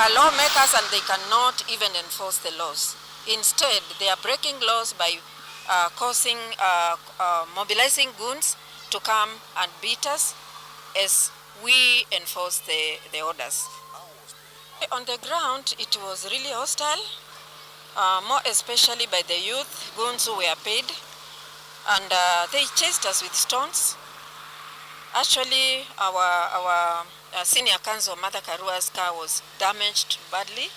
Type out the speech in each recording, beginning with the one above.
are lawmakers and they cannot even enforce the laws. Instead, they are breaking laws by mobilizing goons to come and beat us as we enforce the orders. On the ground, it was really hostile, more especially by the youth, goons who were paid, and they chased us with stones. Actually, our senior counsel, Martha Karua's car was damaged badly.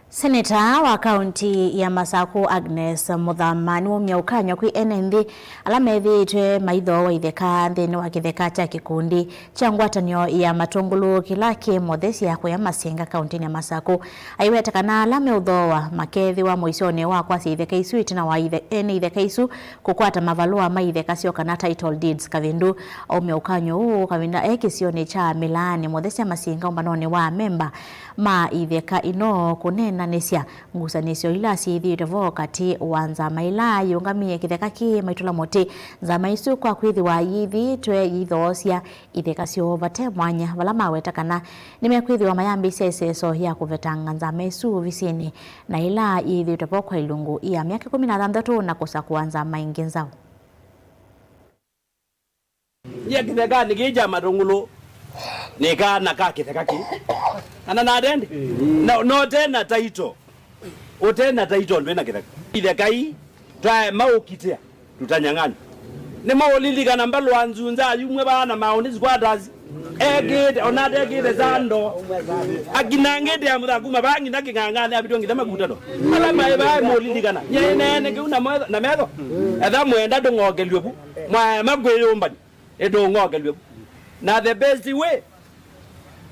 Senator wa kaunti ya Masaku Agnes Muthamani umyaukanywa kwi NND alamethitwe maitho wa itheka nthini wa kitheka cha kikundi cha ngwatanio ya matungulu kila kimothe ya kuya masenga kaunti ya Masaku aiwetekana alame uthowa makethi wa muicone wa kwasi itheka isu itina wa itheka isu kukwata mavalua ma itheka cio kana title deeds kavindu umyaukanywa huu kavinda ekisione cha Milani mothe ya masenga umbanone wa memba ma itheka ino kunena nesia ngusanisyo ila siithite vo kati wanza maila yungamie kitheka ki maitula moti za maisu kwa kwithi wa yithi twe yithosia itheka cio vate mwanya vala maweta kana nimekwithi wa mayambi seseso ya kuvetanga za maisu visini na ila yithite vo kwa ilungu ya miaka 16 na kusa kuanza maingi nzao ya kitheka nikija matungulu nika naka kitheka ki ana nadendi no tena taito otena taito ndwena kitheka itheka hii twa maukitia tutanyang'anya ni maulilika mbalo anzunza yumwe bana maoni squatters egede onadegede zando aginangede amudakuma bangi nakingangane abitongitha makutano ala mai maulilika na nyenene kiuna na metho etha mwenda ndongogelwebu mwa magweyombani edongogelwebu na the best way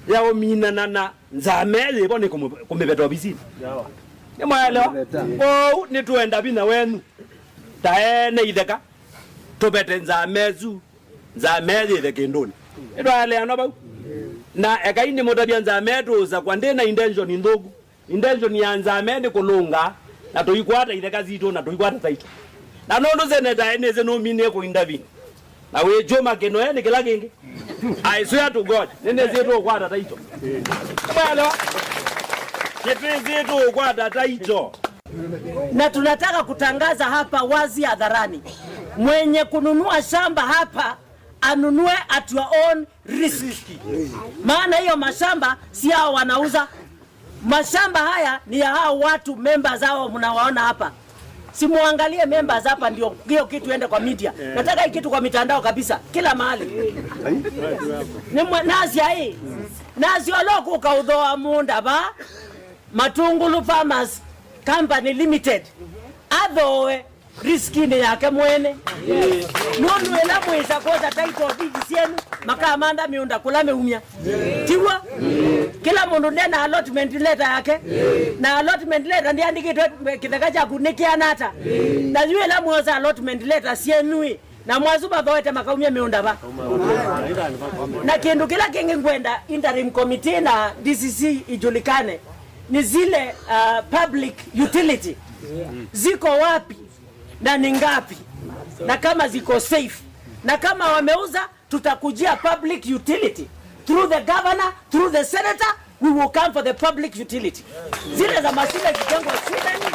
ya omina na nzamele bone kumibetwa bisini nimwelewa o ni tuenda bina wenu taene itheka tubete nzamezu nzamele itheka ndoni edwale anoba na ekaini motabia nzametu za kwa ndena intention ndogu intention ya nzamele kulunga na toikwata itheka zito na toikwata taito na nondo seneta eneze no mine ko indavini na we joma keno ni kila kingi I swear to God nene zetu kwa data hicho bwana zetu kwa data hicho na tunataka kutangaza hapa wazi hadharani mwenye kununua shamba hapa anunue at your own risk maana hiyo mashamba si hao wanauza mashamba haya ni ya hao watu members zao mnawaona hapa simuangalie members hapa ndio hiyo kitu ende kwa media. Nataka hii kitu kwa mitandao kabisa kila mahali. Ni nazi hii. Nazi oloku ukaudhoa munda ba Matungulu Farmers Company Limited. Adhoe riskini yake mwene. Nonu ela mweza koza title deed sienu makamanda miunda kulame umya. Tiwa kila mundu ndena allotment letter yake na allotment letter ndi andikitwe kitheka cha kunikia nata na yule la mwoza allotment letter sienui na mwazuba bawete makaumia miunda ba na kindu kila kingi ngwenda interim committee na DCC ijulikane ni zile public utility ziko wapi na ni ngapi na kama ziko safe na kama wameuza tutakujia public utility through the governor, through the senator, we will come for the public utility. Zile za mashule zijengwe shule,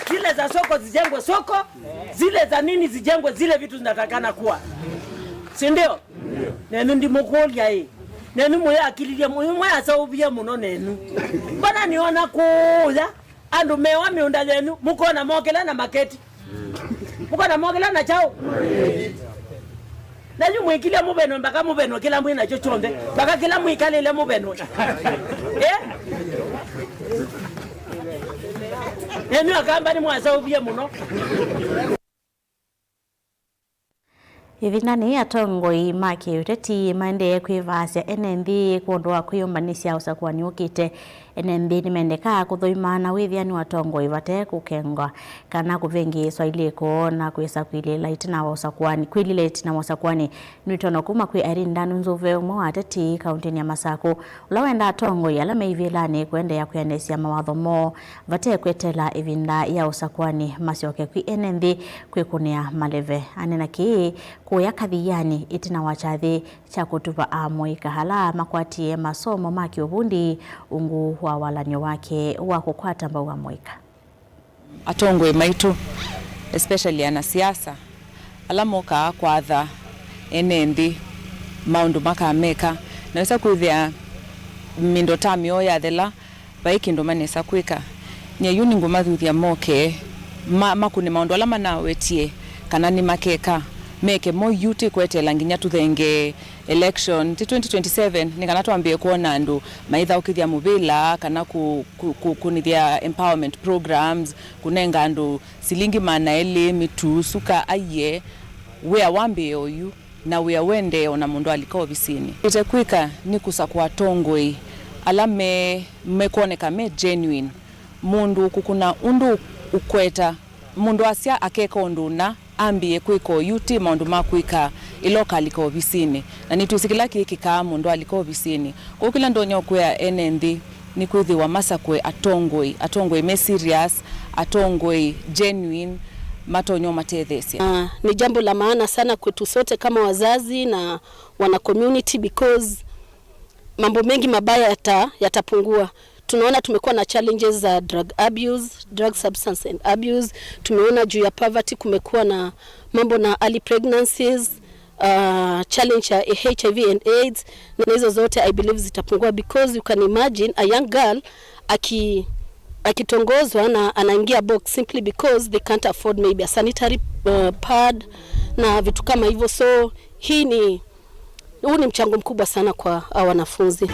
zile za soko zijengwe soko, zile za nini zijengwe zile vitu zinatakana kuwa. Si ndio? Nenu ndi mukolia hii. Nenu moya akililia moya saubia muno nenu. Bana niona kuya andu mewa miunda lenu muko na mogela na maketi. Muko na mogela na chao. Na yu mwikilia mubeno mpaka mubeno kila mwina chochonde mpaka kila mwikale ile mubeno nenu akamba ni mwasa ubie muno hivi nani atongoi maki uteti mande kwivasya NND kuondoa kuyumbanisya usakuwa niukite NNB nimendeka kuthoimana withiani watongo ivate kukengwa kana kuvengi Swahili kuona kwisa kwilila itina wasakwani kwilila itina wasakwani nwitono kuma kwi Arinda Nzuve umwe wa ateti kaunti ya Masako ulawenda tongo yala meivilani kwende ya kuyanesia mawatho mo vate kwetela ivinda ya usakwani masioke kwi NNB kwikunia maleve anena ki kuya kathiyani itina wachathi cha kutupa amwe kahala makwatie masomo maki ubundi ungu wa walanyo wake wa kukwata mbao wa moika atongwe maitu especially anasiasa alamoka kwatha NNB maundu makameka naweza kuithia mindo tamio ya thela baikindo manesa kwika nyeyuni ngumathithia moke makuni maundu ala manawetie kana ni makeka meke mo yuti kwetela nginya tuthenge election ti 2027 nikana twambie kuona andu maitha ukithia mubila kana kunithia empowerment programs kunenga andu silingi mana ele mitu suka aye wea wambie oyu na wea wende ona mundu alikao visini itekwika ni kusakwa tongwe ala mekuoneka me genuine mundu kukuna undu ukweta mundu asia akeka unduna ambie kwiko yuti maundu makwika iloka aliko visini na nitusikila kiki ka mundu aliko visini kwa kila ndonyo kwa NNB ni kwithiwa masakwe atongwe me serious atongwe genuine matonyo matethesia. Ni jambo la maana sana kwetu sote kama wazazi na wana community because mambo mengi mabaya yatapungua. Tunaona tumekuwa na challenges za drug abuse, drug substance and abuse. Tumeona juu ya poverty kumekuwa na mambo na early pregnancies, challenge ya HIV and AIDS. Na hizo zote I believe zitapungua because you can imagine a young girl akitongozwa na anaingia box simply because they can't afford maybe a sanitary pad na vitu kama hivyo. So huu ni mchango mkubwa sana kwa wanafunzi.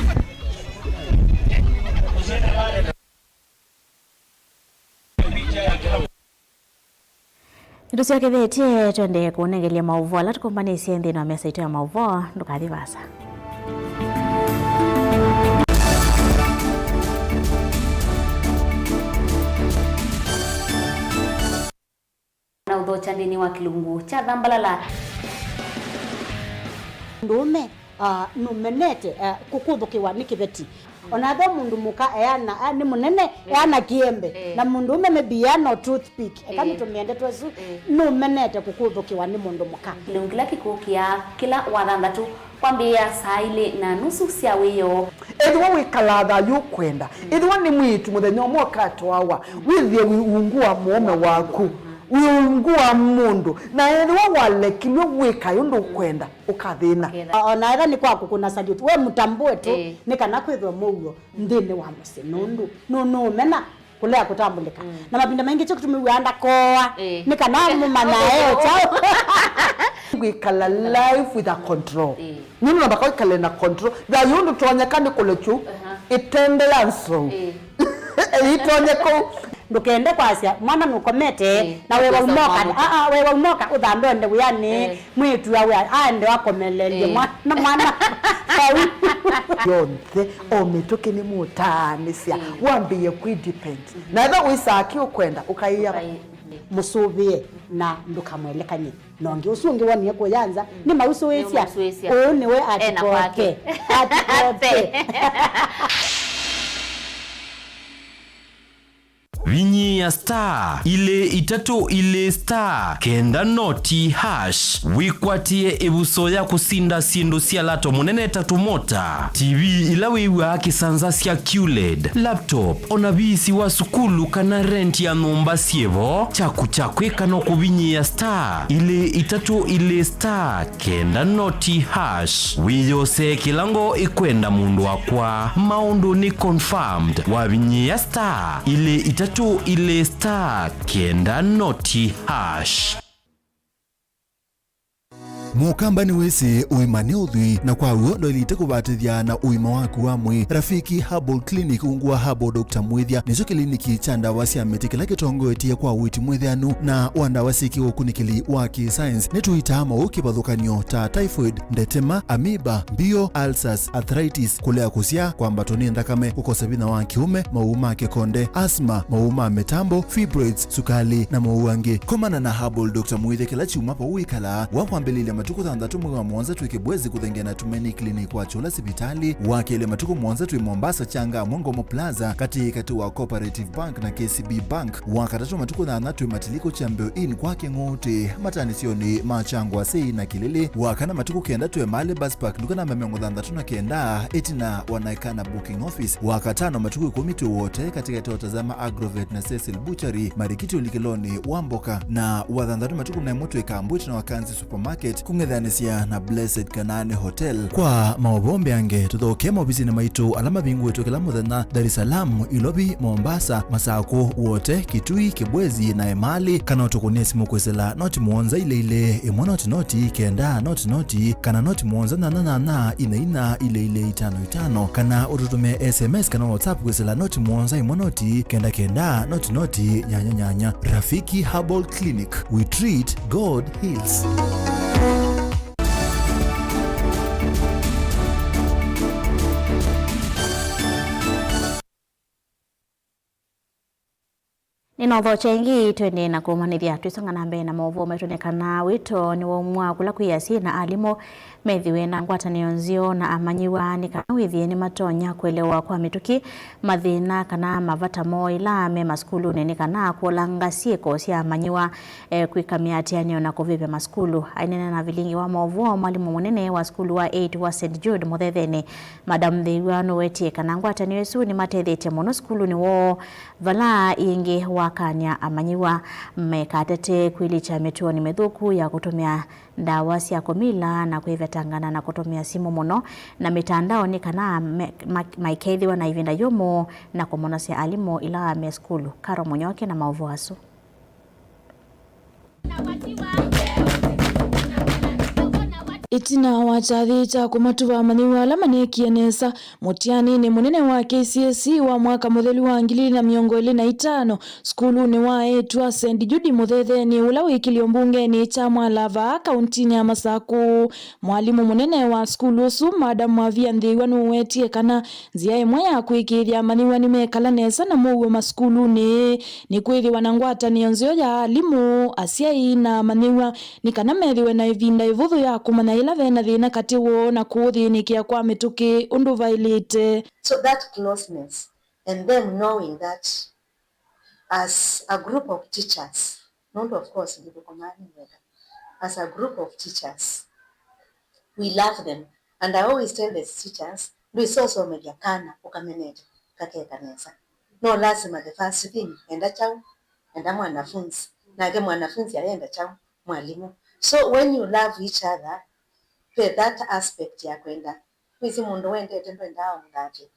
Ndusia kithetie twende kunegelia mauvo ala tukumbani siendi na mesa itu ya mauvo ndukathi vasa. Na udhocha ndini wa kilungu cha Thambalala ndume numenete kukuthukiwa ni kiveti onatho mundu muka eana ni munene eana kiembe na mundu ume mebiano toothpick ekani tumiende twesu numenete kukuthukiwa ni mundu muka kilungila kikukia kila wathanthatu kwambia saa 2:30 cia wiyo ethwa wikalatha yukwenda ethwa ni mwitu muthenya umwe katwawa withie wiungua muome waku wiungua mundu na ethwa walekilwe wika yundu kwenda ukathina ona ega ni kwaku kuna salute we mutambue tu ni kana kwithwa muguo ndini wa musinundu no mena kulea kutambulika na mabinda mengi cyo kutumiwanda koa ni kana mumana eo chao wikala life with a control nini nabaka wikala na control da yundu tuonyekane kulechu itendela nso itonyeko ndukende kwasia mwana nukomete na wewe umoka wewe umoka uthandonde uyani mwitu yawe ande wakomelelie mwana yonthe omituke ni mutanisia wambie kwidepend na tha wisaki ukwenda ukaiya musubie na ndukamwelekanye nongi usungi woni kuyanza ni mausuisia ni we atikoke Vinyi ya star ile itatu ile star kenda noti hash wikwatie ebuso ya kusinda sindu sia lato munene tatu mota TV ilawiwa kisanza sia QLED laptop onabisi wa sukulu kana rent ya nomba sievo chaku kano kubinyi ya star ile itatu ile star kenda noti hash wiyose kilango ikwenda mundu wakwa maundu ni confirmed wabinyi ya star ile itatu ile star kenda noti hash. mukamba ni wese uimane uthui na kwa uo ndo ilite kubatithia na uima waku wa mwi. Rafiki Herbal Clinic ungua Herbal Dr. Mwithia nicho kliniki cha ndawa cia miti kila kitongoetie kwa witi mwithianu na wandawa siki ukunikili wa science nituitama ukibadhukanio ta typhoid, ndetema, amoeba, bio, ulcers, arthritis, kulea kusia kwa mbatoni ndakame, kukosa bina wa kiume, mauma kekonde, asma, mauma metambo, fibroids, sukali na mauange. Komana na Herbal Dr. Mwithia kila chuma pa uikala wakwambelile matuku thandatu mwe wa mwanza tuikebwezi kuthengena tumeni clinic wa chola sibitali wakele matuku mwanza tui Mombasa changa Mongomo Plaza kati wa Cooperative Bank na KCB Bank wakatatu matuku thandatu matiliko chambeo in kwake ngote matani sioni machangwa sei na kilele wakana matuku kenda tuwe male bus park dukana memengo thandatu na kenda etina wanaikana booking office wakatano matuku 10 wote katika totazama Agrovet na Cecil Butchery Marikiti Ulikiloni Wamboka na wathandatu matuku na moto ikambwiti na Wakanzi Supermarket kungedhanisia na Blessed Kanane Hotel. Kwa mawabombe ange tuthoke mobisi na maitu alama bingu wetu kila muthenya Dar es Salaam, Ilobi, Mombasa, Masako wote Kitui, Kibwezi na Emali kana utukunie simu kwesela noti muonza ile imwana noti kenda noti kana noti muonza na ina ile 55 kana ututume SMS kana WhatsApp kwesela noti muonza imonoti kenda noti nyanya. Rafiki Herbal Clinic, we treat, God heals. Ninotho chengi twende na kumanithia twisonga na mbere na movo metonekana wito ni womwa kula kwiasi na alimo methiwe na ngwatanio nzio na amanyiwa ni kana withie ni matonya kuelewa kwa mituki mathina kana mavata moila me maskulu nene kana kuolanga sieko cia amanyiwa kwikamia atianio na kuvivya maskulu ainena na vilingi wa movo mwalimu munene wa skulu wa 8 wa St Jude Muthethene Madam Thiwano wetie kana ngwatanio esu ni matethete muno skulu ni wo vala ingi wakanya amanyiwa mekatete kwilicha mituoni methuku ya kutumia ndawa cia kumila na kwivetangana na kutumia simu muno na mitandao ni kana maikethiwa na ivinda yumo na kumonasia alimo ila me skulu. Karo Munyoke na maovu asu. Itina wachathita kumatuva amanyiwa alama nekienesa mutiani ni munene wa KCSE wa mwaka muthelu wa 2025 skulu ni wa 8 wa St Jude Muthethene ula wikilio mbungeni cha Mwalava kauntini ya Masaku. Mwalimu munene wa skulu su Madam Wavia Thiwano wetie kana nzia imwe ya kwikithia amanyiwa ni mekala nesa na muwe maskulu ni kwithiwa na ngwatanio nzio ya alimu asiai na amanyiwa ni kana methiwe na ivinda ivuthu ya kumana ila vena thina kati wo na kuthinikia kwa mituki undu vailite. So that closeness and them knowing that as a group of teachers, not of course as a group of teachers, we love them. And I always tell the teachers, resource mediakana ukamenete kake kanesa. No lazima the first thing enda chao enda mwanafunzi na ke mwanafunzi aenda chao mwalimu. So when you love each other, that aspect ya kwenda kwizi mundu wende tendo ndao ngati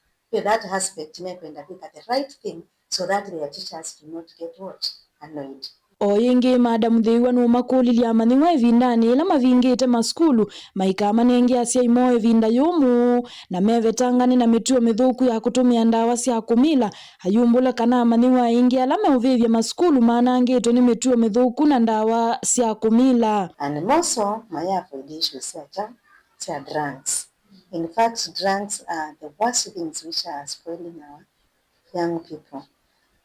that aspect mekwenda kwika the right thing so that their teachers do not get what annoyed. Oyingi Madam Thiwano makulilia amanyiwa evindani ila mavingite maskulu maikama nengi asia imo evinda yumu na mevetangani na mituo mithuku ya kutumia ndawa cia kumila ayumbula kana amanyiwa ingi alama uvivya maskulu maana angito ni mituo mithuku na ndawa cia kumila. And also my avoid issues cia drugs. In fact, drugs are the worst things which are spoiling our young people.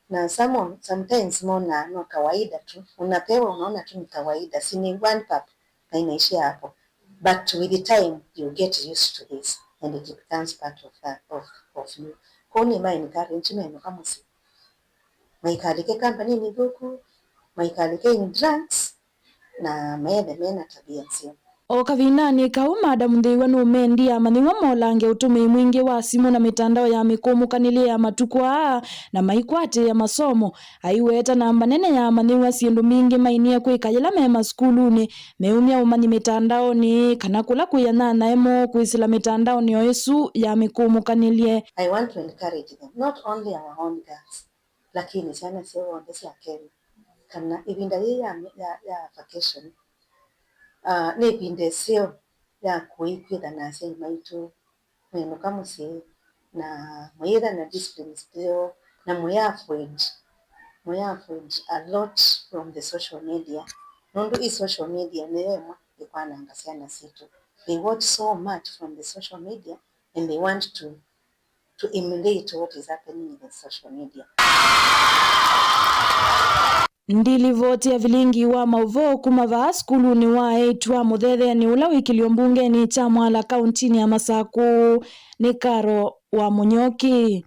Na sometimes mona no kawaida tu unapewa unaona tu ni kawaida si ni one pap na inaishia hapo, but with the time you get used to this and it becomes part of you. Koni ma encouragement kama si maikalike company ni buku maikalike in drugs na mena tabia sio. O kavinani kau Madam Thiwano mendi amanyiwa molange utumi mwingi wa simu na mitandao ya mikumukanile ya matukwa na maikwate ya masomo aiweta na manene ya amanyiwa siendu mingi mainia kwikayela mema skuluni meumia umanyi mitandao ni kana kula kuyana naemo kuisila mitandao ni oesu ya mikumukanile. I want to encourage them, not only our own girls lakini sana sio wondesi ya Kenya kana ibinda ya vacation Nebinde sio ya kuikwitha na ase maitu mwenuka musie na mwira na discipline sio na muyafwed a lot from the social media. Nundu social media neema ikwananga sana situ. They watch so much from the social media and they want to emulate what is happening in the social media. Ndilivoti ya vilingi wa mauvo kumava skuluni wa eitwa muthethe ni ula wikilio mbungeni cha Mwala kauntini ya Masaku ni Karo wa Munyoki.